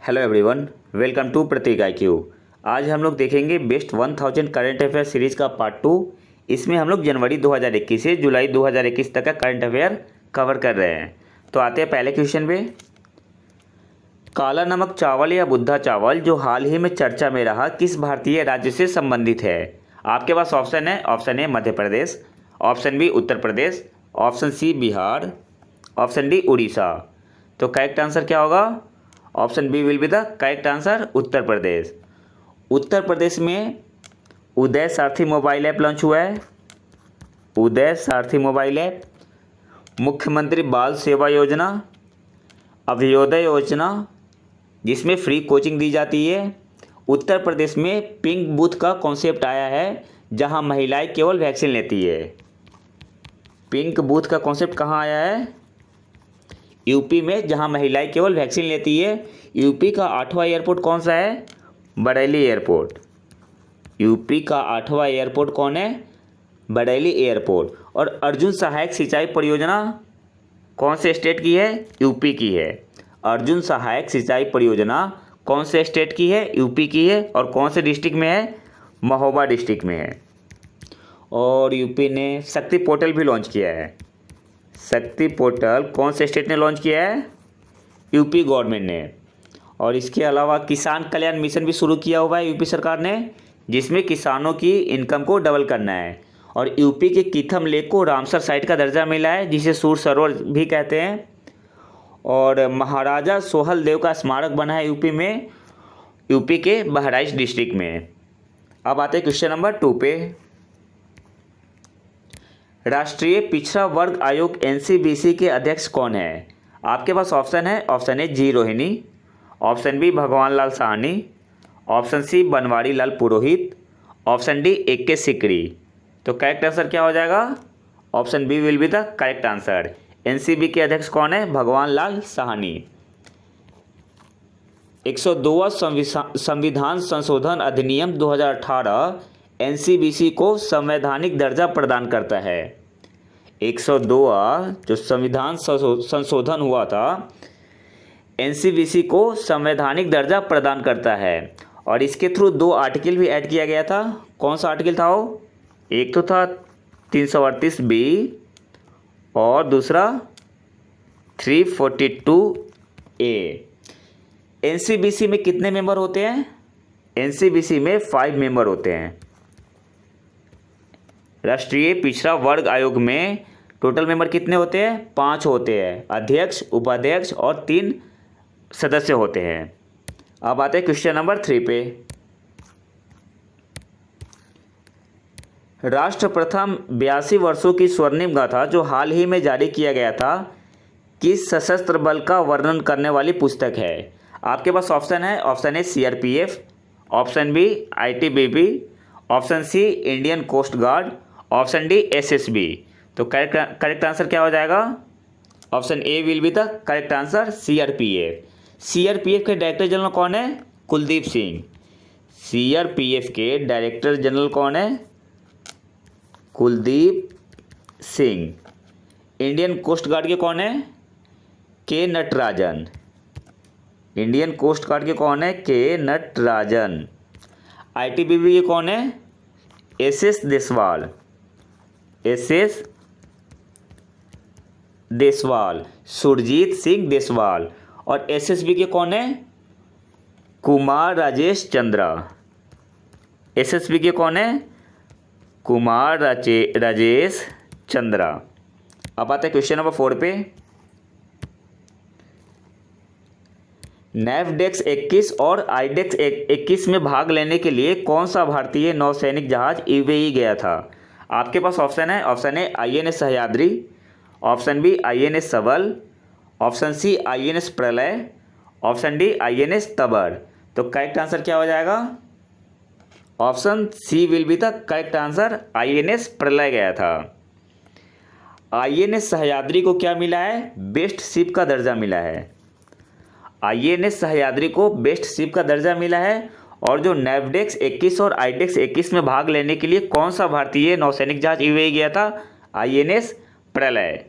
Hello everyone, welcome to Prateek IQ। आज हम लोग देखेंगे बेस्ट 1000 करंट अफेयर सीरीज़ का पार्ट 2। इसमें हम लोग जनवरी 2021 से जुलाई 2021 तक का करंट अफेयर कवर कर रहे हैं। तो आते हैं पहले क्वेश्चन पे। काला नमक चावल या बुद्धा चावल जो हाल ही में चर्चा में रहा किस भारतीय राज्य से संबंधित है? आपके पास ऑप्शन है। Option A Madhya Pradesh, option B Uttar Pradesh, option C Bihar, option D Orissa. तो करेक्ट आंसर क्या होगा? Option B will be the correct answer, Uttar Pradesh. Uttar Pradesh में उदय सारथी मोबाइल ऐप लॉन्च हुआ है। उदय सारथी मोबाइल ऐप, मुख्यमंत्री बाल सेवा योजना, अभ्योदय योजना जिसमें फ्री कोचिंग दी जाती है। उत्तर प्रदेश में पिंक बूथ का कॉन्सेप्ट आया है जहां महिलाएं केवल वैक्सीन लेती है। पिंक बूथ का कॉन्सेप्ट कहां आया है? यूपी में, जहां महिलाएं केवल वैक्सीन लेती है। यूपी का 8वां एयरपोर्ट कौन सा है? बरेली एयरपोर्ट। यूपी का 8वां एयरपोर्ट कौन है? बरेली एयरपोर्ट। और अर्जुन सहायक सिंचाई परियोजना कौन से स्टेट की है? यूपी की है। अर्जुन सहायक सिंचाई परियोजना कौन से स्टेट की है? यूपी की है। और कौन से डिस्ट्रिक्ट में है? महोबा डिस्ट्रिक्ट में है। और यूपी ने शक्ति पोर्टल भी लॉन्च किया है। शक्ति पोर्टल कौन से स्टेट ने लॉन्च किया है? यूपी गवर्नमेंट ने। और इसके अलावा किसान कल्याण मिशन भी शुरू किया हुआ है यूपी सरकार ने, जिसमें किसानों की इनकम को डबल करना है। और यूपी के कीथम लेक को रामसर साइट का दर्जा मिला है, जिसे सूर सरोवर भी कहते हैं। और महाराजा सोहल देव का स्मारक बना है यूपी में, यूपी के बहराइच डिस्ट्रिक्ट में। अब आते हैं क्वेश्चन नंबर 2 पे। राष्ट्रीय पिछड़ा वर्ग आयोग NCBC के अध्यक्ष कौन है? आपके पास ऑप्शन है। Option A G Rohini, option B Bhagwan Lal Sahni, option C Banwari Lal Purohit, option D AK Sikri. तो करेक्ट आंसर क्या हो जाएगा? Option B will be the correct answer. NCB के अध्यक्ष कौन है? भगवान लाल साहनी। 102वां संविधान संशोधन अधिनियम 2018 NCBC को संवैधानिक दर्जा प्रदान करता है। 102वां जो संविधान संशोधन हुआ था, NCBC को संवैधानिक दर्जा प्रदान करता है। और इसके थ्रू 2 आर्टिकल भी ऐड किया गया था। कौन सा आर्टिकल था वो? एक तो था 338B और दूसरा 342A। NCBC में कितने मेंबर होते हैं? NCBC में 5 मेंबर होते हैं। राष्ट्रीय पिछड़ा वर्ग आयोग में टोटल मेंबर कितने होते हैं? 5 होते हैं। अध्यक्ष, उपाध्यक्ष और 3 सदस्य होते हैं। अब आते हैं क्वेश्चन नंबर 3 पे। राष्ट्र प्रथम 82 वर्षों की स्वर्णिम गाथा जो हाल ही में जारी किया गया था किस सशस्त्र बल का वर्णन करने वाली पुस्तक है? आपके पास ऑप्शन है। Option A CRPF, option B ITBP, option C Indian coast guard, option D SSB। तो करेक्ट आंसर क्या हो जाएगा? Option A will be the correct answer, CRPF। CRPF के डायरेक्टर जनरल कौन है? कुलदीप सिंह। CRPF के डायरेक्टर जनरल कौन है? Kuldeep Singh. Indian coast guard के कौन है? के नटराजन। इंडियन कोस्ट गार्ड के कौन है? के नटराजन। ITBP के कौन है? SS देसवाल। SS देसवाल, सुरजीत सिंह देसवाल। और SSB के कौन है? कुमार राजेश चंद्रा। SSB के कौन है? कुमार राजेश चंद्रा। अब आते हैं क्वेश्चन नंबर 4 पे। NAVDEX 21 और IDEX 21 में भाग लेने के लिए कौन सा भारतीय नौसैनिक जहाज UAE गया था? आपके पास ऑप्शन है। Option A INS Sahyadri, option B INS Sabal, option C INS Pralaya, option D INS Tabar. तो करेक्ट आंसर क्या हो जाएगा? Option C will be the correct answer, INS Pralaya गया था। INS सह्याद्री को क्या मिला है? बेस्ट शिप का दर्जा मिला है। INS सह्याद्री को बेस्ट शिप का दर्जा मिला है। और जो NAVDEX 21 और IDEX 21 में भाग लेने के लिए कौन सा भारतीय नौसैनिक जहाज UAE गया था? INS प्रलय।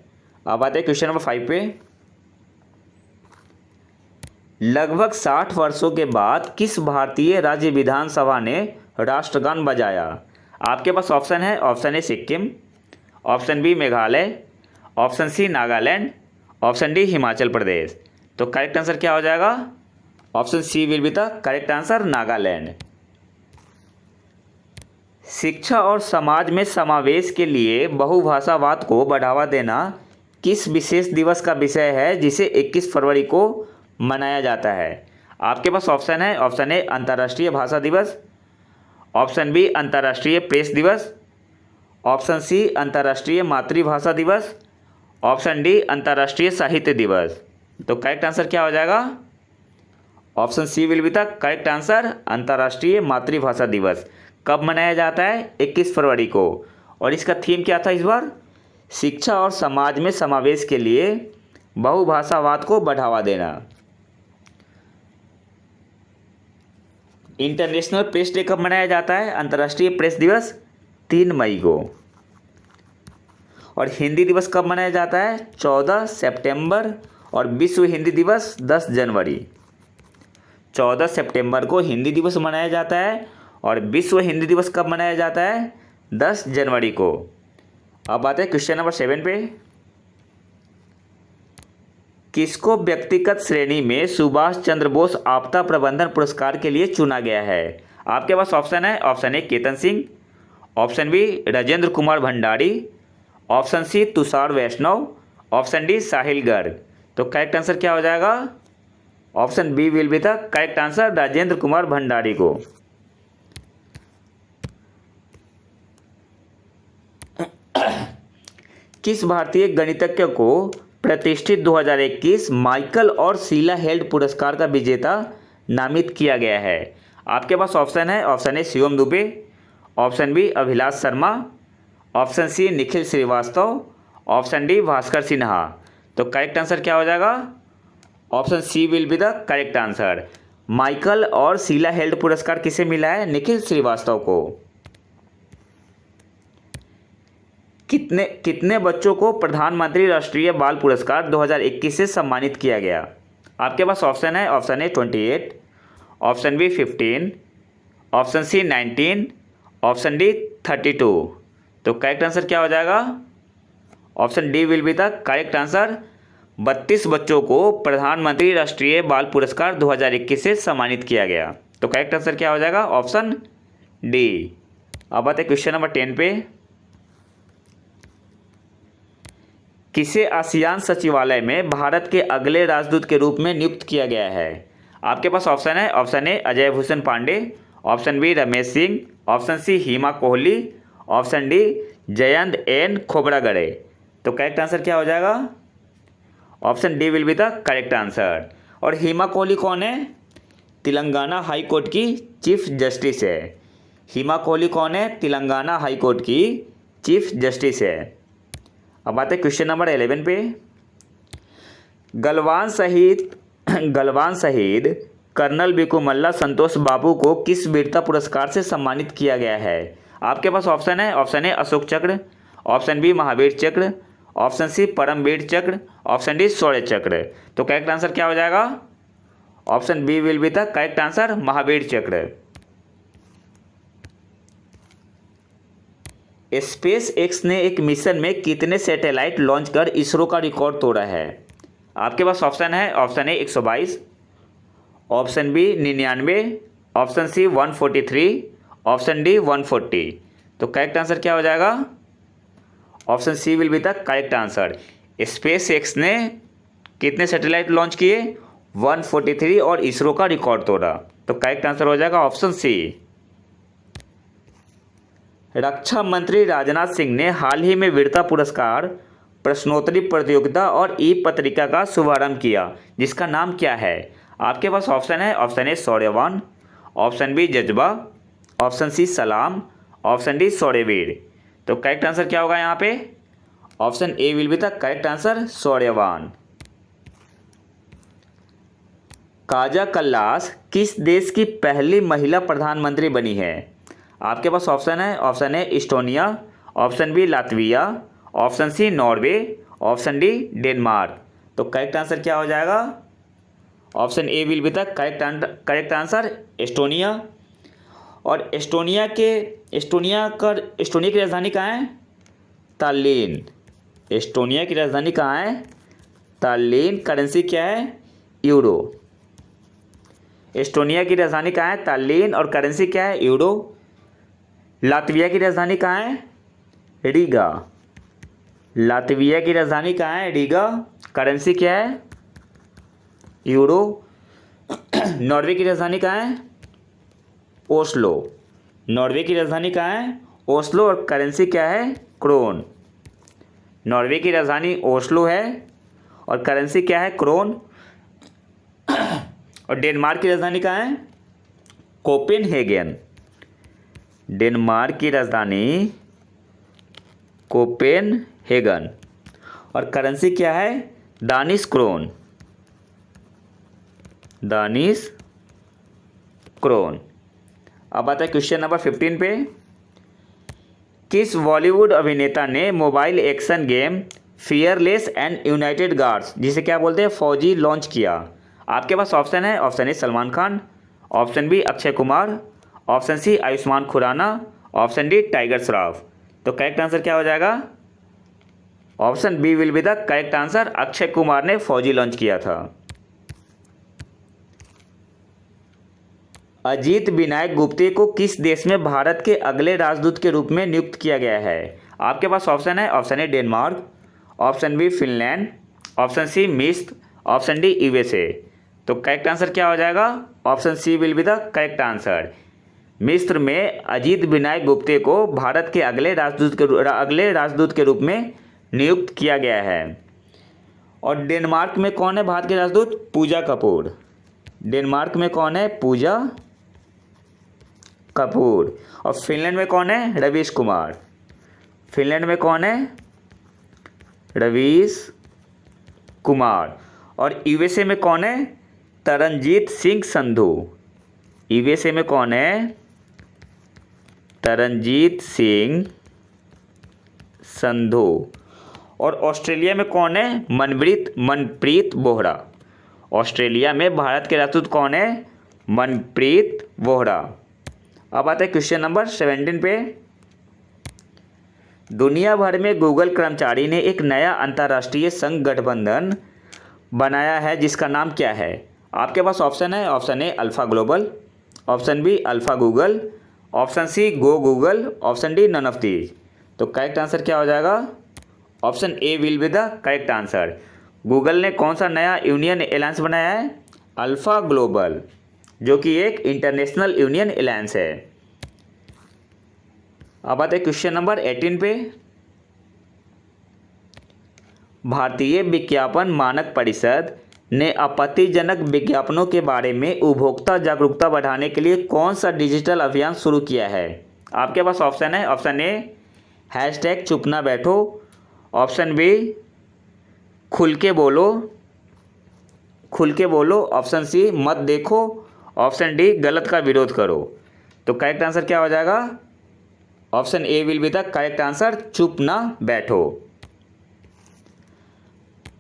अब आते हैं क्वेश्चन नंबर 5 पे। लगभग 60 वर्षों के बाद किस भारतीय राज्य विधानसभा ने राष्ट्रगान बजाया? आपके पास ऑप्शन है, option A Sikkim, option B Meghalaya, option C Nagaland, option D Himachal Pradesh. तो करेक्ट आंसर क्या हो जाएगा? Option C will be the correct answer, Nagaland. शिक्षा और समाज में समावेश के लिए बहुभाषावाद को बढ़ावा देना किस विशेष दिवस का विषय है जिसे 21 फरवरी को मनाया जाता है? आपके पास ऑप्शन है, ऑप्शन ए अंतर्राष्ट्रीय भाषा दिवस, ऑप्शन बी अंतर्राष्ट्रीय प्रेस दिवस, ऑप्शन सी अंतर्राष्ट्रीय मातृभाषा दिवस, ऑप्शन डी अंतर्राष्ट्रीय साहित्य दिवस। तो करेक्ट आंसर क्या हो जाएगा? Option C will be the correct answer, अंतर्राष्ट्रीय मातृभाषा दिवस। कब मनाया जाता है? 21 फरवरी को। और इसका थीम क्या था इस बार? शिक्षा और समाज में समावेश के लिए बहुभाषावाद को बढ़ावा देना। इंटरनेशनल प्रेस डे कब मनाया जाता है? अंतर्राष्ट्रीय प्रेस दिवस 3 मई को। और हिंदी दिवस कब मनाया जाता है? 14 सितंबर। और विश्व हिंदी दिवस 10 जनवरी। 14 सितंबर को हिंदी दिवस मनाया जाता है और विश्व हिंदी दिवस कब मनाया जाता है? 10 जनवरी को। अब आते हैं क्वेश्चन नंबर 7 पे। किसको व्यक्तिगत श्रेणी में सुभाष चंद्र बोस आपदा प्रबंधन पुरस्कार के लिए चुना गया है? आपके पास ऑप्शन है, option A Ketan Singh, option B Rajendra Kumar Bhandari, option C Tushar Vaishnav, option D Sahil Garg. तो करेक्ट आंसर क्या हो जाएगा? Option B will be the correct answer, Rajendra Kumar Bhandari को। किस भारतीय गणितज्ञ को प्रतिष्ठित 2021 माइकल और शीला हेल्ड पुरस्कार का विजेता नामित किया गया है? आपके पास ऑप्शन है, ऑप्शन ए Shivam Dubey, option B Abhilash Sharma, option C Nikhil Srivastava, option D Bhaskar Sinha. तो करेक्ट आंसर क्या हो जाएगा? Option C will be the correct answer. Michael और शीला हेल्ड पुरस्कार किसे मिला है? निखिल श्रीवास्तव को। कितने बच्चों को प्रधानमंत्री राष्ट्रीय बाल पुरस्कार 2021 से सम्मानित किया गया? आपके पास ऑप्शन है, option A 28, option B 15, option C 19, option D 32। तो करेक्ट आंसर क्या हो जाएगा? Option D will be the correct answer. 32 बच्चों को प्रधानमंत्री राष्ट्रीय बाल पुरस्कार 2021 से सम्मानित किया गया। तो करेक्ट आंसर क्या हो जाएगा? Option D. अब आते हैं क्वेश्चन नंबर 10 पे। किसे आसियान सचिवालय में भारत के अगले राजदूत के रूप में नियुक्त किया गया है? आपके पास ऑप्शन है, option A Ajay Bhushan Pandey, option B Ramesh Singh, option C Hima Kohli, option D Jayant N Khobragade. तो करेक्ट आंसर क्या हो जाएगा? Option D will be the correct answer. और हिमा कोहली कौन है? तेलंगाना हाई कोर्ट की चीफ जस्टिस है। हिमा कोहली कौन है? तेलंगाना हाई कोर्ट की चीफ जस्टिस है। अब आते हैं क्वेश्चन नंबर 11 पे। गलवान शहीद कर्नल बिकुमल्ला संतोष बाबू को किस वीरता पुरस्कार से सम्मानित किया गया है? आपके पास ऑप्शन है, ऑप्शन ए अशोक चक्र, ऑप्शन बी महावीर चक्र, ऑप्शन सी परमवीर चक्र, ऑप्शन डी शौर्य चक्र। तो करेक्ट आंसर क्या हो जाएगा? Option B will be the correct answer, Mahavir Chakra. SpaceX ने एक मिशन में कितने सैटेलाइट लॉन्च कर इसरो का रिकॉर्ड तोड़ा है? आपके पास ऑप्शन है, option A 122, option B 99, option C 143, option D 140। तो करेक्ट आंसर क्या हो जाएगा? Option C will be the correct answer. SpaceX ने कितने सैटेलाइट लॉन्च किए? 143 और इसरो का रिकॉर्ड तोड़ा। तो करेक्ट आंसर हो जाएगा ऑप्शन सी। रक्षा मंत्री राजनाथ सिंह ने हाल ही में वीरता पुरस्कार प्रश्नोत्तरी प्रतियोगिता और ई पत्रिका का शुभारंभ किया, जिसका नाम क्या है? आपके पास ऑप्शन है, ऑप्शन ए शौर्यवान, ऑप्शन बी जज्बा, ऑप्शन सी सलाम, ऑप्शन डी शौर्यवीर। तो करेक्ट आंसर क्या होगा यहाँ पे? Option A will be the correct answer, शौर्यवान। काजा कल्लास किस देश की पहली महिला प्रधानमंत्री बनी है? आपके पास ऑप्शन है, option A Estonia, option B Latvia, option C Norway, option D Denmark. तो करेक्ट आंसर क्या हो जाएगा? Option A will be the correct answer Estonia. और एस्टोनिया की राजधानी कहाँ है? तालिन। एस्टोनिया की राजधानी कहाँ है? तालिन। करेंसी क्या है? यूरो। एस्टोनिया की राजधानी कहाँ है? तालिन। और करेंसी क्या है? यूरो। लातविया की राजधानी कहाँ है? रीगा। लातविया की राजधानी कहाँ है? रीगा। करेंसी क्या है? यूरो। नॉर्वे की राजधानी कहाँ है? ओस्लो। नॉर्वे की राजधानी कहाँ है? ओस्लो। और करेंसी क्या है? क्रोन। नॉर्वे की राजधानी ओस्लो है और करेंसी क्या है? क्रोन। और डेनमार्क की राजधानी कहाँ है? कोपेनहेगन। डेनमार्क की राजधानी कोपेनहेगन। और करेंसी क्या है? दानिश क्रोन। दानिश क्रोन। अब आता है क्वेश्चन नंबर 15 पे। किस बॉलीवुड अभिनेता ने mobile action game fearless and united guards, जिसे क्या बोलते हैं, फौजी, लॉन्च किया? आपके पास ऑप्शन है। Option A Salman Khan, option B Akshay Kumar, option C Ayushmann Khurrana, option D Tiger Shroff. तो करेक्ट आंसर क्या हो जाएगा? Option B will be the correct answer. Akshay Kumar ने फौजी लॉन्च किया था। अजीत विनायक गुप्ते को किस देश में भारत के अगले राजदूत के रूप में नियुक्त किया गया है? आपके पास ऑप्शन है। Option A Denmark, option B Finland, option C मिस्र, ऑप्शन डी यूएसए। तो करेक्ट आंसर क्या हो जाएगा? Option C will be the correct answer. मिस्र में अजीत विनायक गुप्ते को भारत के अगले राजदूत के रूप में नियुक्त किया गया है। और डेनमार्क में कौन है भारत के राजदूत? पूजा कपूर। डेनमार्क में कौन है? पूजा कपूर। और फिनलैंड में कौन है? रवीश कुमार। फिनलैंड में कौन है? रवीश कुमार। और यूएसए में कौन है? तरनजीत सिंह संधू। यूएसए में कौन है? तरनजीत सिंह संधू। और ऑस्ट्रेलिया में कौन है? मनप्रीत बोहरा। ऑस्ट्रेलिया में भारत के राजदूत कौन है? मनप्रीत बोहरा। अब आता है क्वेश्चन नंबर 17 पे। दुनिया भर में गूगल कर्मचारी ने एक नया अंतर्राष्ट्रीय संघ गठबंधन बनाया है, जिसका नाम क्या है? आपके पास ऑप्शन है। Option A alpha global, option B alpha Google, option C go Google, option D none of these. तो करेक्ट आंसर क्या हो जाएगा? Option A will be the correct answer. Google ने कौन सा नया यूनियन एलायंस बनाया है? अल्फा ग्लोबल, जो कि एक इंटरनेशनल यूनियन एलायंस है। अब आते हैं क्वेश्चन नंबर 18 पे। भारतीय विज्ञापन मानक परिषद ने आपत्तिजनक विज्ञापनों के बारे में उपभोक्ता जागरूकता बढ़ाने के लिए कौन सा डिजिटल अभियान शुरू किया है? आपके पास ऑप्शन है। ऑप्शन ए हैशटैग चुप ना बैठो, ऑप्शन बी खुल के बोलो, ऑप्शन सी मत देखो, ऑप्शन डी गलत का विरोध करो। तो करेक्ट आंसर क्या हो जाएगा? Option A will be the correct answer, चुप ना बैठो।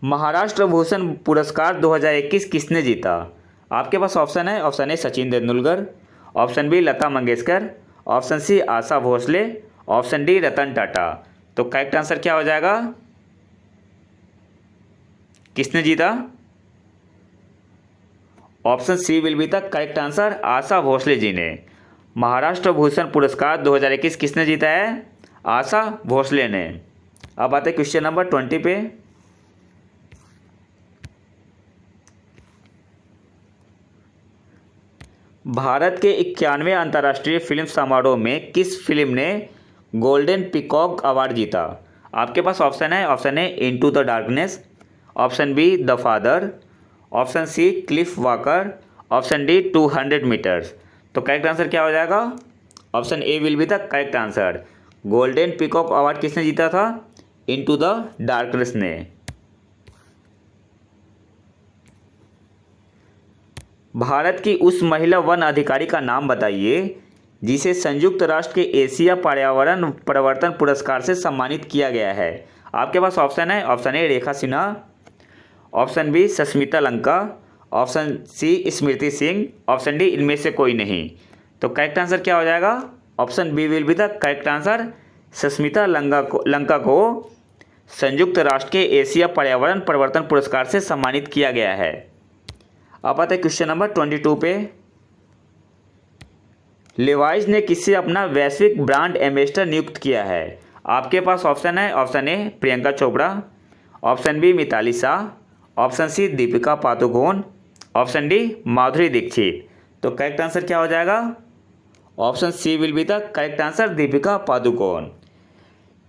महाराष्ट्र भूषण पुरस्कार 2021 किसने जीता? आपके पास ऑप्शन है। Option A Sachin Tendulkar, option B Lata Mangeshkar, option C Asha Bhosle, option D Ratan Tata. तो करेक्ट आंसर क्या हो जाएगा? किसने जीता? Option C will be the correct answer, Asha Bhosle ji ने। महाराष्ट्र भूषण पुरस्कार 2021 किसने जीता है? आशा भोसले ने। अब आते क्वेश्चन नंबर 20 पे। भारत के 91वें अंतर्राष्ट्रीय फिल्म समारोह में किस फिल्म ने गोल्डन पीकॉक अवार्ड जीता? आपके पास ऑप्शन है। Option A into the darkness, option B the father, option C Cliff Walker, option D 200 metres. तो करेक्ट आंसर क्या हो जाएगा? Option A will be the correct answer. Golden peacock award किसने जीता था? इनटू द डार्कनेस ने। भारत की उस महिला वन अधिकारी का नाम बताइए जिसे संयुक्त राष्ट्र के एशिया पर्यावरण परिवर्तन पुरस्कार से सम्मानित किया गया है। आपके पास ऑप्शन है। Option A Rekha Sinha, option B Sasmita Lanka, option C Smriti Singh, option D इनमें से कोई नहीं। तो करेक्ट आंसर क्या हो जाएगा? Option B will be the correct answer. Sasmita Lanka को संयुक्त राष्ट्र के एशिया पर्यावरण परिवर्तन पुरस्कार से सम्मानित किया गया है। अब आते हैं क्वेश्चन नंबर 22 पे। लिवाइस ने किससे अपना वैश्विक ब्रांड एम्बेसडर नियुक्त किया है? आपके पास ऑप्शन है, option A Priyanka Chopra, option B Mitali Shah, option C Deepika Padukone, option D Madhuri Dixit. तो करेक्ट आंसर क्या हो जाएगा? Option C will be the correct answer, Deepika Padukone.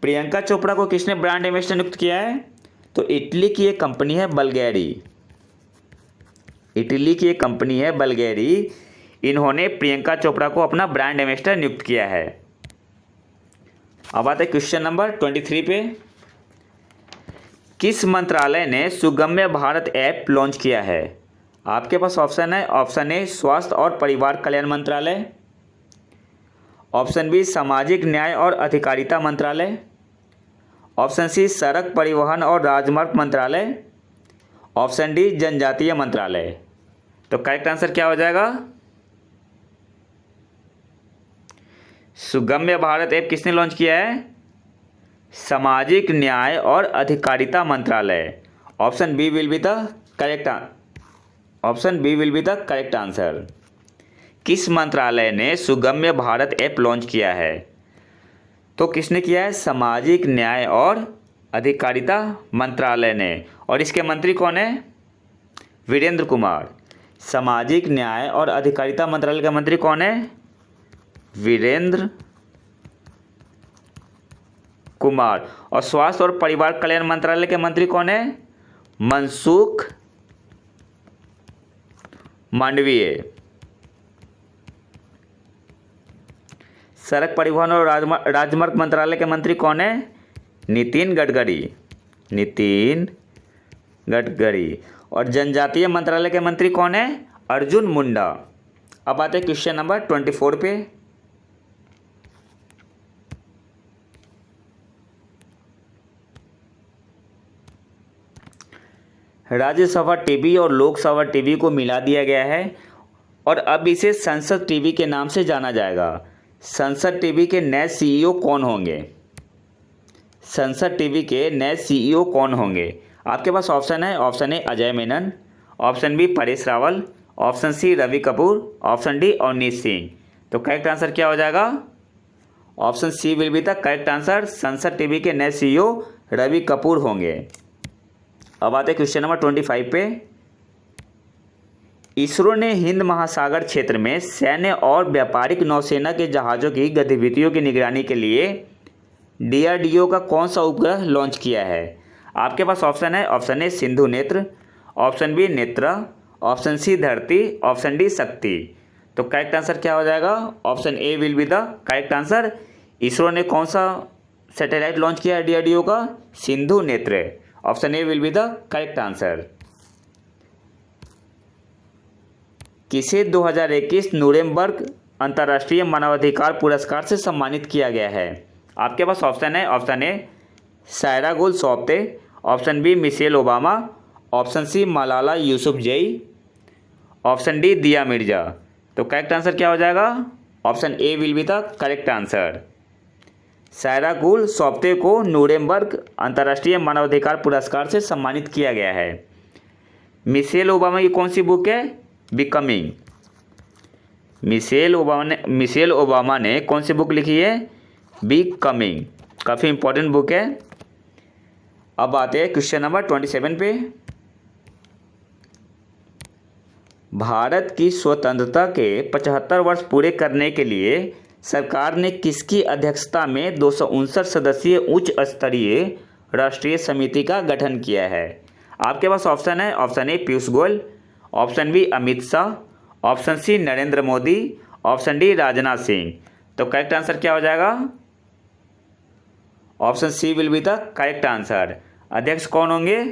Priyanka Chopra को किसने ब्रांड एम्बेसडर नियुक्त किया है? तो इटली की एक कंपनी है बल्गेरी, इटली की एक कंपनी है बल्गेरी, इन्होंने प्रियंका चोपड़ा को अपना ब्रांड एम्बेसडर नियुक्त किया है। अब आते हैं क्वेश्चन नंबर 23 पे। किस मंत्रालय ने सुगम्य भारत ऐप लॉन्च किया है? आपके पास ऑप्शन है, ऑप्शन ए स्वास्थ्य और परिवार कल्याण मंत्रालय, ऑप्शन बी सामाजिक न्याय और अधिकारिता मंत्रालय, ऑप्शन सी सड़क परिवहन और राजमार्ग मंत्रालय, ऑप्शन डी जनजातीय मंत्रालय। तो करेक्ट आंसर क्या हो जाएगा? सुगम्य भारत ऐप किसने लॉन्च किया है? सामाजिक न्याय और अधिकारिता मंत्रालय। Option B will be the correct, option B will be the correct answer. किस मंत्रालय ने सुगम्य भारत ऐप लॉन्च किया है? तो किसने किया है? सामाजिक न्याय और अधिकारिता मंत्रालय ने। और इसके मंत्री कौन है? वीरेंद्र कुमार। सामाजिक न्याय और अधिकारिता मंत्रालय का मंत्री कौन है? वीरेंद्र कुमार। और स्वास्थ्य और परिवार कल्याण मंत्रालय के मंत्री कौन है? मनसुख मांडवीय। सड़क परिवहन और राजमार्ग मंत्रालय के मंत्री कौन है? नितिन गडकरी, नितिन गडकरी। और जनजातीय मंत्रालय के मंत्री कौन है? अर्जुन मुंडा। अब आते हैं क्वेश्चन नंबर 24 पे। राज्यसभा टीवी और लोकसभा टीवी को मिला दिया गया है और अब इसे संसद टीवी के नाम से जाना जाएगा। संसद टीवी के नए सीईओ कौन होंगे? संसद टीवी के नए सीईओ कौन होंगे? आपके पास ऑप्शन है, option A Ajay Menon, option B Paresh Rawal, option C Ravi Kapoor, option D Avneesh Singh. तो करेक्ट आंसर क्या हो जाएगा? Option C will be the correct answer. Sansad TV के नए सीईओ रवि कपूर होंगे। अब आते हैं क्वेश्चन नंबर 25 पे। इसरो ने हिंद महासागर क्षेत्र में सैन्य और व्यापारिक नौसेना के जहाज़ों की गतिविधियों की निगरानी के लिए DRDO का कौन सा उपग्रह लॉन्च किया है? आपके पास ऑप्शन है, option A Sindhu Netra, option B Netra, option C Dharti, option D शक्ति। तो करेक्ट आंसर क्या हो जाएगा? Option A will be the correct answer. ISRO ने कौन सा सैटेलाइट लॉन्च किया है DRDO का? Sindhu Netra. Option A will be the correct answer. किसे 2021 नुरेमबर्ग अंतर्राष्ट्रीय मानवाधिकार पुरस्कार से सम्मानित किया गया है? आपके पास ऑप्शन है, option A Saira Gulsofte, option B Michelle Obama, option C Malala Yousafzai, option D Dia Mirza. तो करेक्ट आंसर क्या हो जाएगा? Option A will be the correct answer. Saira Gulsofte को नुरेमबर्ग अंतर्राष्ट्रीय मानवाधिकार पुरस्कार से सम्मानित किया गया है। मिशेल ओबामा की कौन सी बुक है? बिकमिंग। मिशेल ओबामा ने कौन सी बुक लिखी है? बिकमिंग। काफ़ी इंपॉर्टेंट बुक है। अब आते हैं क्वेश्चन नंबर 27 पे। भारत की स्वतंत्रता के 75 वर्ष पूरे करने के लिए सरकार ने किसकी अध्यक्षता में 259 सदस्यीय उच्च स्तरीय राष्ट्रीय समिति का गठन किया है? आपके पास ऑप्शन है, option A Piyush Goyal, option B Amit Shah, option C Narendra Modi, option D Rajnath Singh. तो करेक्ट आंसर क्या हो जाएगा? Option C will be the correct answer. अध्यक्ष कौन होंगे?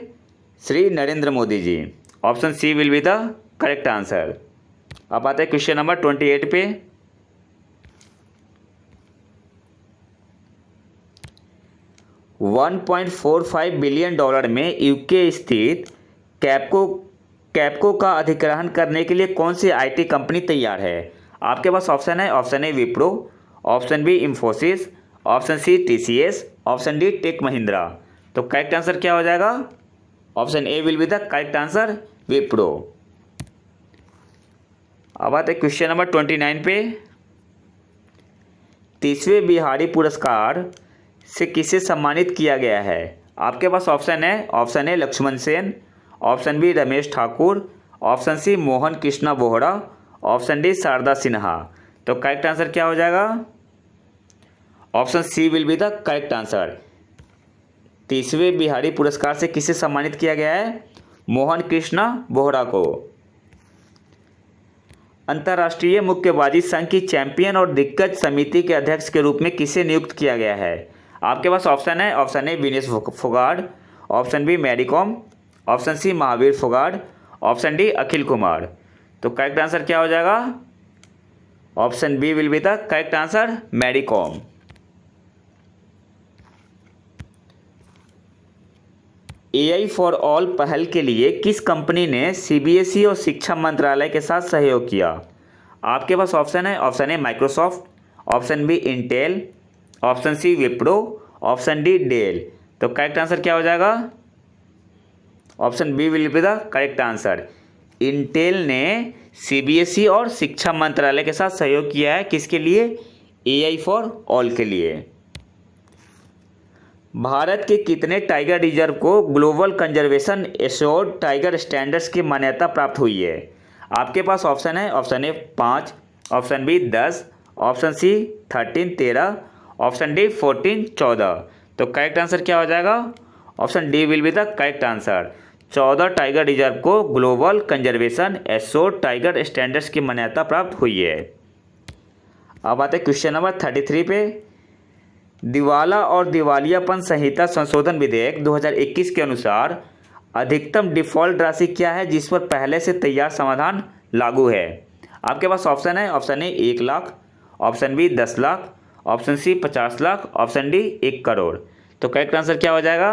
Shri Narendra Modi ji. Option C will be the correct answer. अब आते हैं क्वेश्चन नंबर 28 पे। $1.45 बिलियन में यूके स्थित कैप्को कैप्को का अधिग्रहण करने के लिए कौन सी आईटी कंपनी तैयार है? आपके पास ऑप्शन है, option A Wipro, option B Infosys, option C TCS, option D Tech Mahindra. तो करेक्ट आंसर क्या हो जाएगा? Option A will be the correct answer, Wipro. अब आते क्वेश्चन नंबर 29 पे। 30वें बिहारी पुरस्कार से किसे सम्मानित किया गया है? आपके पास ऑप्शन है, option A Lakshman Sen, option B Ramesh Thakur, option C Mohan Krishna Bohra, option D Sharda Sinha. तो करेक्ट आंसर क्या हो जाएगा? Option C will be the correct answer. 30वें बिहारी पुरस्कार से किसे सम्मानित किया गया है? मोहन कृष्णा बोहरा को। अंतर्राष्ट्रीय मुक्केबाजी संघ की चैंपियन और दिग्गज समिति के अध्यक्ष के रूप में किसे नियुक्त किया गया है? आपके पास ऑप्शन है, option A Vinesh Phogat, option B Mary Kom, option C Mahavir Phogat, option D Akhil Kumar. तो करेक्ट आंसर क्या हो जाएगा? Option B will be the correct answer, Mary Kom. AI for all पहल के लिए किस कंपनी ने CBSE और शिक्षा मंत्रालय के साथ सहयोग किया? आपके पास ऑप्शन है, option A Microsoft, option B Intel, option C Wipro, option D Dell. तो करेक्ट आंसर क्या हो जाएगा? Option B will be the correct answer. Intel ने CBSE और शिक्षा मंत्रालय के साथ सहयोग किया है, किसके लिए? AI फॉर ऑल के लिए। भारत के कितने टाइगर रिजर्व को global conservation assured tiger standards की मान्यता प्राप्त हुई है? आपके पास ऑप्शन है, option A 5, option B 10, option C 13 13, option D 14 14। तो करेक्ट आंसर क्या हो जाएगा? Option D will be the correct answer. 14 tiger reserve को global conservation assured tiger standards की मान्यता प्राप्त हुई है। अब आते क्वेश्चन नंबर 33 पे। दिवाला और दिवालियापन संहिता संशोधन विधेयक 2021 के अनुसार अधिकतम डिफ़ॉल्ट राशि क्या है जिस पर पहले से तैयार समाधान लागू है? आपके पास ऑप्शन है, option A 1 lakh, option B 10 lakh, option C 50 lakh, option D 1 crore. तो करेक्ट आंसर क्या हो जाएगा?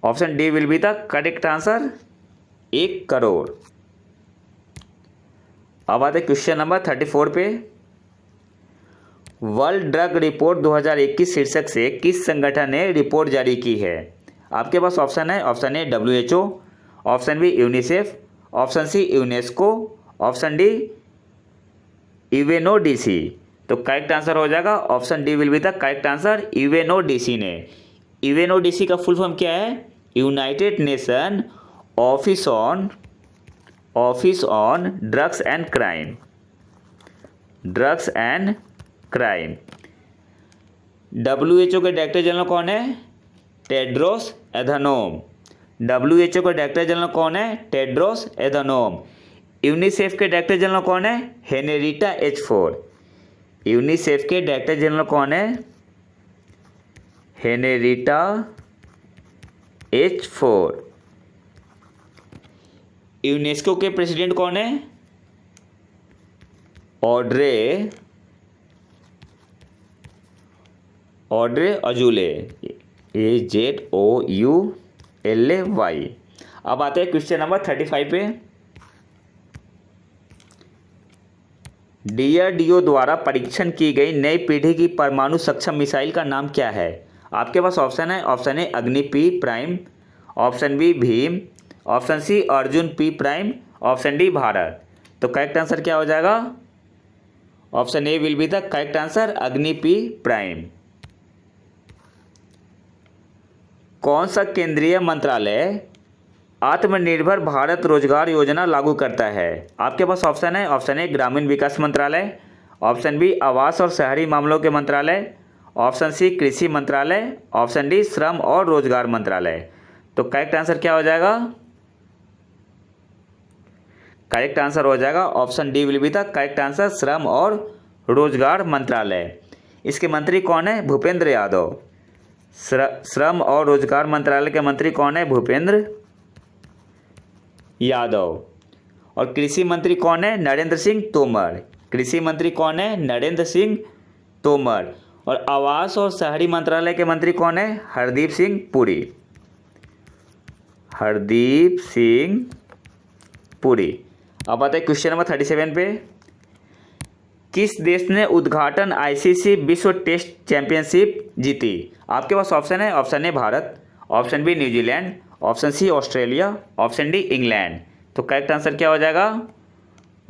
Option D will be the correct answer, 1 crore. अब आते क्वेश्चन नंबर 34 पे। वर्ल्ड ड्रग रिपोर्ट 2021 शीर्षक से किस संगठन ने रिपोर्ट जारी की है? आपके पास ऑप्शन है, option A WHO, option B UNICEF, option C UNESCO, option D UNODC। तो करेक्ट आंसर हो जाएगा, option D will be the correct answer, UNODC ने। UNODC का फुल फॉर्म क्या है? United Nation office on drugs and crime. Drugs and crime. WHO के director general कौन है? Tedros Adhanom. WHO के डायरेक्टर जनरल कौन है? Tedros Adhanom. यूनिसेफ के डायरेक्टर जनरल कौन है? Henrietta H. फोर्ड। यूनिसेफ के डायरेक्टर जनरल कौन है? Henrietta H. फोर्ड। यूनेस्को के प्रेसिडेंट कौन है? Audrey Azoulay, AZOULAY। अब आते हैं क्वेश्चन नंबर 35 पे। DRDO द्वारा परीक्षण की गई नई पीढ़ी की परमाणु सक्षम मिसाइल का नाम क्या है? आपके पास ऑप्शन है, option A Agni P prime, option B Bheem, option C Arjun P prime, option D Bharat. तो करेक्ट आंसर क्या हो जाएगा? Option A will be the correct answer, Agni P prime. कौन सा केंद्रीय मंत्रालय आत्मनिर्भर भारत रोजगार योजना लागू करता है? आपके पास ऑप्शन है, ऑप्शन ए ग्रामीण विकास मंत्रालय, ऑप्शन बी आवास और शहरी मामलों के मंत्रालय, ऑप्शन सी कृषि मंत्रालय, ऑप्शन डी श्रम और रोजगार मंत्रालय। तो करेक्ट आंसर क्या हो जाएगा? करेक्ट आंसर हो जाएगा option D will be the correct answer, श्रम और रोजगार मंत्रालय। इसके मंत्री कौन है? भूपेंद्र यादव। श्रम और रोजगार मंत्रालय के मंत्री कौन है? भूपेंद्र यादव। और कृषि मंत्री कौन है? नरेंद्र सिंह तोमर। कृषि मंत्री कौन है? नरेंद्र सिंह तोमर। और आवास और शहरी मंत्रालय के मंत्री कौन है? हरदीप सिंह पुरी। हरदीप सिंह पुरी। अब आता है क्वेश्चन नंबर 37 पे। किस देश ने उद्घाटन आईसीसी विश्व टेस्ट चैंपियनशिप जीती? आपके पास ऑप्शन है। ऑप्शन ए Bharat, option B New Zealand, option C Australia, option D England. तो करेक्ट आंसर क्या हो जाएगा?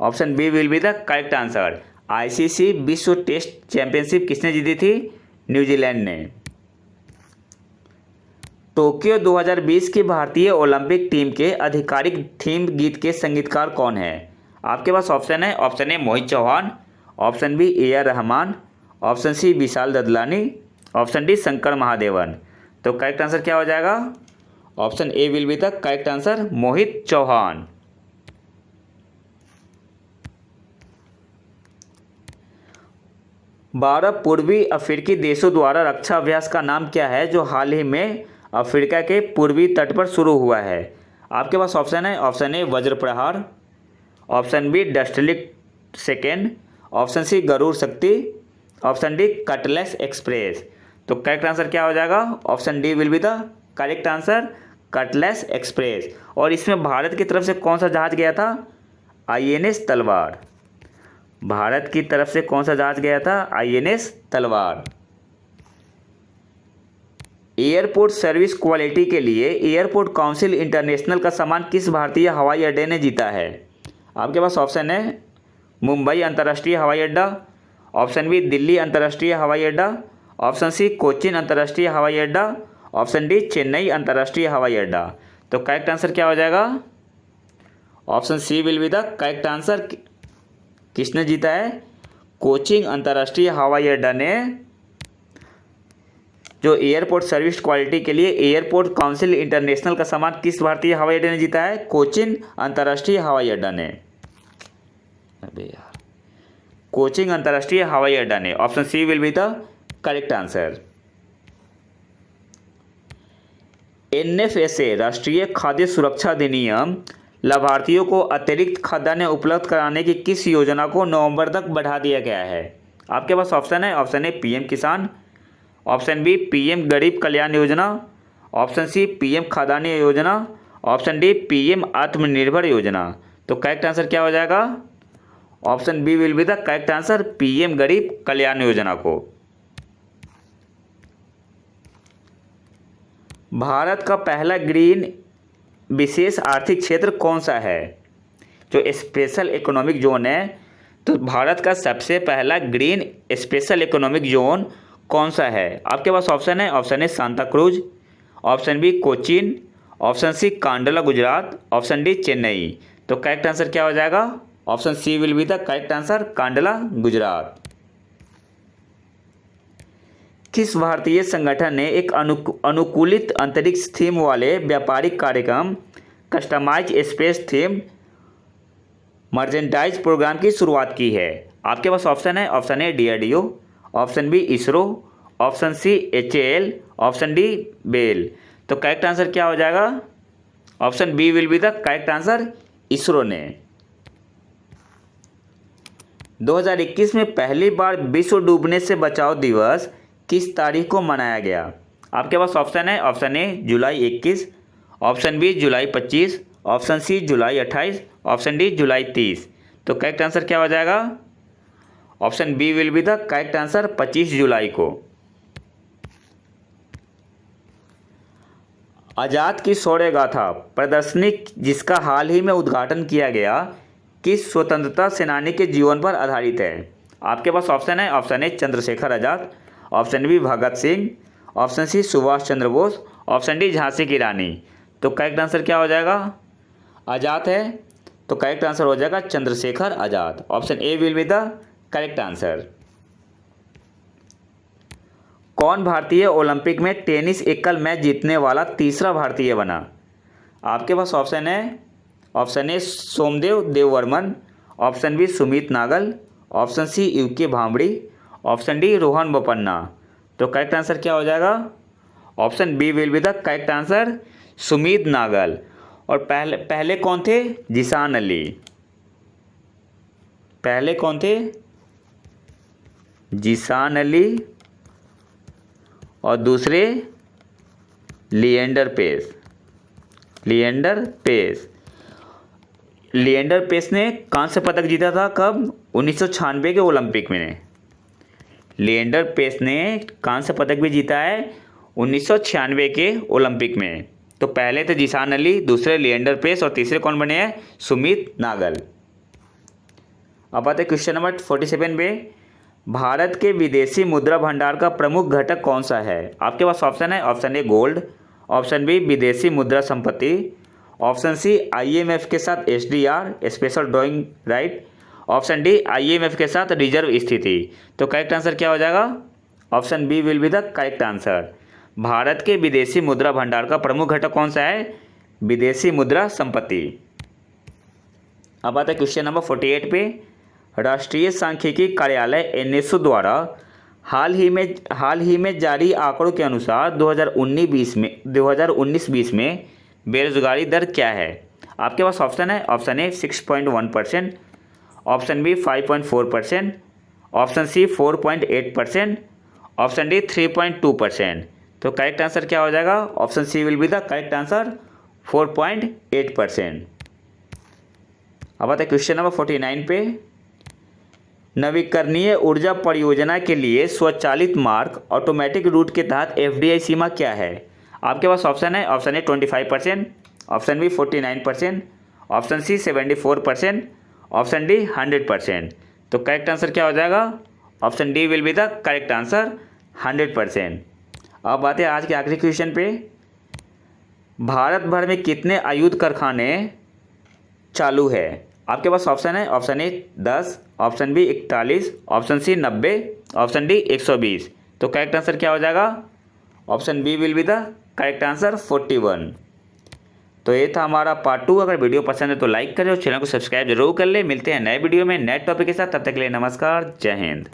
Option B will be the correct answer. ICC विश्व टेस्ट चैंपियनशिप किसने जीती थी? न्यूजीलैंड ने। टोक्यो 2020 की भारतीय ओलंपिक टीम के आधिकारिक थीम गीत के संगीतकार कौन है? आपके पास ऑप्शन है। Option A Mohit Chauhan, option B A R Rahman, option C Vishal Dadlani, option D Shankar Mahadevan. तो करेक्ट आंसर क्या हो जाएगा? Option A will be the correct answer, Mohit Chauhan. बारह पूर्वी अफ्रीकी देशों द्वारा रक्षा अभ्यास का नाम क्या है जो हाल ही में अफ्रीका के पूर्वी तट पर शुरू हुआ है? आपके पास ऑप्शन है। Option A Vajra Prahar, option B Dustlik second, option C Garuda Shakti, option D Cutlass express. तो करेक्ट आंसर क्या हो जाएगा? Option D will be the correct answer, Cutlass express. और इसमें भारत की तरफ से कौन सा जहाज गया था? आईएनएस तलवार। भारत की तरफ से कौन सा जहाज गया था? आईएनएस तलवार। एयरपोर्ट सर्विस क्वालिटी के लिए एयरपोर्ट काउंसिल इंटरनेशनल का सम्मान किस भारतीय हवाई अड्डे ने जीता है? आपके पास ऑप्शन है। मुंबई अंतर्राष्ट्रीय हवाई अड्डा, ऑप्शन बी दिल्ली अंतर्राष्ट्रीय हवाई अड्डा, ऑप्शन सी कोचीन अंतर्राष्ट्रीय हवाई अड्डा, ऑप्शन डी चेन्नई अंतर्राष्ट्रीय हवाई अड्डा। तो करेक्ट आंसर क्या हो जाएगा? Option C will be the correct answer. किसने जीता है? कोचीन अंतर्राष्ट्रीय हवाई अड्डा ने जो एयरपोर्ट सर्विस क्वालिटी के लिए एयरपोर्ट काउंसिल इंटरनेशनल का सम्मान किस भारतीय हवाई अड्डे ने जीता है? कोचीन अंतर्राष्ट्रीय हवाई अड्डा ने। अबे यार, कोचीन अंतर्राष्ट्रीय हवाई अड्डा ने। Option C will be the correct answer. NFSA राष्ट्रीय खाद्य सुरक्षा अधिनियम लाभार्थियों को अतिरिक्त खाद्यान्न उपलब्ध कराने की किस योजना को नवंबर तक बढ़ा दिया गया है? आपके पास ऑप्शन है। ऑप्शन ए पीएम किसान, option B PM Garib Kalyan योजना, ऑप्शन सी पीएम खाद्यान्न योजना, ऑप्शन डी पीएम आत्मनिर्भर योजना। तो करेक्ट आंसर क्या हो जाएगा? Option B will be the correct answer, PM Garib Kalyan योजना को। भारत का पहला ग्रीन विशेष आर्थिक क्षेत्र कौन सा है? जो स्पेशल इकोनॉमिक जोन है, तो भारत का सबसे पहला ग्रीन स्पेशल इकोनॉमिक जोन कौन सा है? आपके पास ऑप्शन है। Option A Santa Cruz, option B Cochin, option C Kandla Gujarat, option D Chennai. तो करेक्ट आंसर क्या हो जाएगा? Option C will be the correct answer, Kandla Gujarat. किस भारतीय संगठन ने एक अनुकूलित अंतरिक्ष थीम वाले व्यापारिक कार्यक्रम customize space theme merchandise program की शुरुआत की है? आपके पास ऑप्शन है। Option A DRDO, option B ISRO, option C HAL, option D BEL. तो करेक्ट आंसर क्या हो जाएगा? Option B will be the correct answer, ISRO ने। 2021 में पहली बार विश्व डूबने से बचाओ दिवस किस तारीख को मनाया गया? आपके पास ऑप्शन है। ऑप्शन ए जुलाई 21, ऑप्शन बी जुलाई 25, ऑप्शन सी जुलाई 28, ऑप्शन डी जुलाई 30। तो करेक्ट आंसर क्या हो जाएगा? Option B will be the correct answer, 25 जुलाई को। आज़ाद की शौर्य गाथा प्रदर्शनी जिसका हाल ही में उद्घाटन किया गया किस स्वतंत्रता सेनानी के जीवन पर आधारित है? आपके पास ऑप्शन है। Option A Chandrashekhar Azad, option B Bhagat Singh, option C Subhash Chandra Bose, option D Jhansi की रानी। तो करेक्ट आंसर क्या हो जाएगा? आज़ाद है, तो करेक्ट आंसर हो जाएगा Chandrashekhar Azad. Option A will be the correct answer. कौन भारतीय ओलंपिक में टेनिस एकल मैच जीतने वाला तीसरा भारतीय बना? आपके पास ऑप्शन है। Option A Somdev Devvarman, option B Sumit Nagal, option C Yuki Bhambri, option D Rohan Bopanna. तो करेक्ट आंसर क्या हो जाएगा? Option B will be the correct answer, Sumit Nagal. और पहले कौन थे? जिशान अली। पहले कौन थे? जिशान अली और दूसरे लिएंडर पेस। लिएंडर पेस। लिएंडर पेस ने कांस्य पदक जीता था कब? 1996 के ओलंपिक में। लिएंडर पेस ने कांस्य पदक भी जीता है 1996 के ओलंपिक में। तो पहले थे जीशान अली, दूसरे लिएंडर पेस और तीसरे कौन बने हैं? सुमित नागल। अब आते हैं क्वेश्चन नंबर 47 पे। भारत के विदेशी मुद्रा भंडार का प्रमुख घटक कौन सा है? आपके पास ऑप्शन है, option A gold, option B विदेशी मुद्रा संपत्ति, ऑप्शन सी IMF के साथ SDR special drawing right, option D IMF के साथ रिजर्व स्थिति। तो करेक्ट आंसर क्या हो जाएगा? Option B will be the correct answer. Bharat के विदेशी मुद्रा भंडार का प्रमुख घटक कौन सा है? विदेशी मुद्रा संपत्ति। अब आता है क्वेश्चन नंबर 48 पे। राष्ट्रीय सांख्यिकी कार्यालय NSO द्वारा हाल ही में जारी आंकड़ों के अनुसार 2019-20 में बेरोजगारी दर क्या है? आपके पास ऑप्शन है, option A 6.1%, option B 5.4%, option C 4.8%, option D 3.2%। तो करेक्ट आंसर क्या हो जाएगा? Option C will be the correct answer, 4.8%। अब आता है क्वेश्चन नंबर 49 पे। नवीकरणीय ऊर्जा परियोजना के लिए स्वचालित मार्ग ऑटोमेटिक रूट के तहत FDI सीमा क्या है? आपके पास ऑप्शन है, option A 25%, option B 49%, option C 74%, option D 100%। तो करेक्ट आंसर क्या हो जाएगा? Option D will be the correct answer, 100%। अब बात है आज के आखिरी क्वेश्चन पे। भारत भर में कितने आयुध कारखाने चालू है? आपके पास ऑप्शन है, option A 10, option B 41, option C 90, option D 120। तो करेक्ट आंसर क्या हो जाएगा? Option B will be the correct answer, 41। तो ये था हमारा पार्ट 2। अगर वीडियो पसंद है तो लाइक करें और चैनल को सब्सक्राइब जरूर कर ले। मिलते हैं नए वीडियो में नए टॉपिक के साथ, तब तक के लिए नमस्कार, जय हिंद।